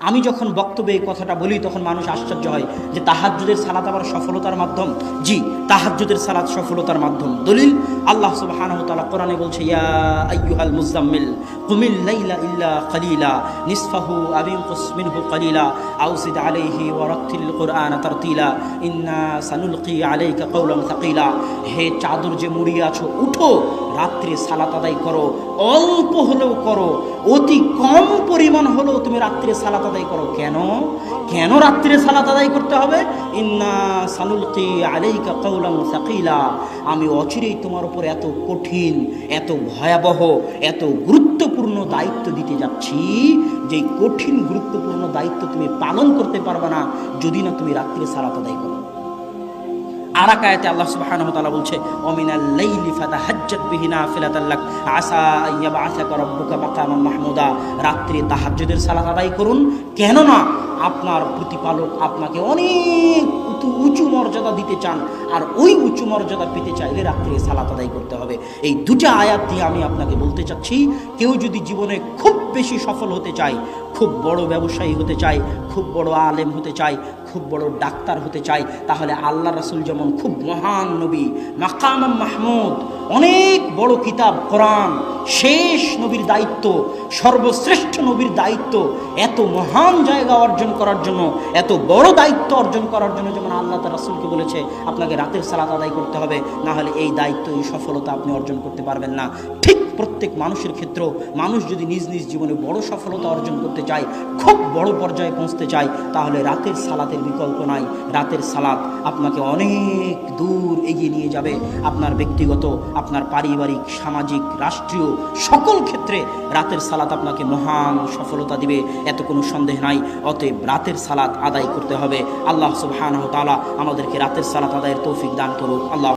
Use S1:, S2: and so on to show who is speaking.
S1: আমি যখন বক্তব্যে এই কথাটা বলি তখন মানুষ আশ্চর্য হয় যে তাহাজ্জুদের সালাত আবার সফলতার মাধ্যম। জি, তাহাজ্জুদের সালাত সফলতার মাধ্যম। দলিল আল্লাহ সুবহানাহু ওয়া তাআলা কোরআনে বলছে, ইয়া আইয়ুহাল মুযাম্মিল কুমিল লাইলা ইল্লা কালিলা নিসফাহু আও ইনকুস মিনহু কালিলা আও জিদ আলাইহি ওয়া রাত্তিল কুরআনা তারতিলা ইন্না সানুলকি আলাইকা কাওলান সাকিলা। হে চাদর যে মুড়িয়ে আছো, উঠো, রাত্রে সালাত আদায় করো, অল্প হলেও করো, অতি কম পরিমাণ হলেও তুমি রাত্রে সালাত আদায় করো। কেন কেন রাত্রে সালাত আদায় করতে হবে? ইন্না সানুলকি আলাইকা কাওলান সাকিলা, আমি অচিরেই তোমার উপর এত কঠিন, এত ভয়াবহ, এত গুরুত্বপূর্ণ দায়িত্ব দিতে যাচ্ছি, যে কঠিন গুরুত্বপূর্ণ দায়িত্ব তুমি পালন করতে পারবে না যদি না তুমি রাত্রে সালাত আদায় করো। আর এক আয়াতে আল্লাহ সুবহানাহু ওয়া তাআলা বলছে, ওমিনাল লাইলি ফাতাহাজ্জাত বিহি নাফিলাতাল লাক আসা আন ইয়াবআসাকা রাব্বুকা মাকামান মাহমুদা। রাত্রে তাহাজ্জুদের সালাত আদায় করুন, কেননা আপনার প্রতিপালক আপনাকে অনেক উঁচু মর্যাদা দিতে চান, আর ওই উঁচু মর্যাদা পেতে চাইলে রাত্রে সালাত আদায় করতে হবে। এই দুটো আয়াত দিয়ে আমি আপনাকে বলতে চাচ্ছি, কেউ যদি জীবনে খুব বেশি সফল হতে চায়, খুব বড় ব্যবসায়ী হতে চায়, খুব বড় আলেম হতে চায়, খুব বড় ডাক্তার হতে চায়, তাহলে আল্লাহ রাসূল যেমন খুব মহান নবী, মাকাম মাহমুদ, অনেক বড় কিতাব কোরআন, শেষ নবীর দায়িত্ব, সর্বশ্রেষ্ঠ নবীর দায়িত্ব, এত মহান জায়গা অর্জন করার জন্য, এত বড় দায়িত্ব অর্জন করার জন্য যেমন আল্লাহ তার রাসূলকে বলেছে আপনাকে রাতের সালাত আদায় করতে হবে, না হলে এই দায়িত্ব, এই সফলতা আপনি অর্জন করতে পারবেন না। ঠিক প্রত্যেক মানুষের ক্ষেত্রেও মানুষ যদি নিজ নিজ জীবনে বড় সফলতা অর্জন করতে চায়, খুব বড় পর্যায়ে পৌঁছতে চায়, তাহলে রাতের সালাতের বিকল্প নাই। রাতের সালাত আপনাকে অনেক দূর এগিয়ে নিয়ে যাবে, আপনার ব্যক্তিগত, আপনার পারিবারিক, সামাজিক, রাষ্ট্রীয় সকল ক্ষেত্রে রাতের সালাত আপনাকে মহান সফলতা দিবে, এত কোনো সন্দেহ নাই। অতএব রাতের সালাত আদায় করতে হবে। আল্লাহ সুবহানাহু ওয়া তাআলা আমাদেরকে রাতের সালাত আদায়ের তৌফিক দান করুক। আল্লাহ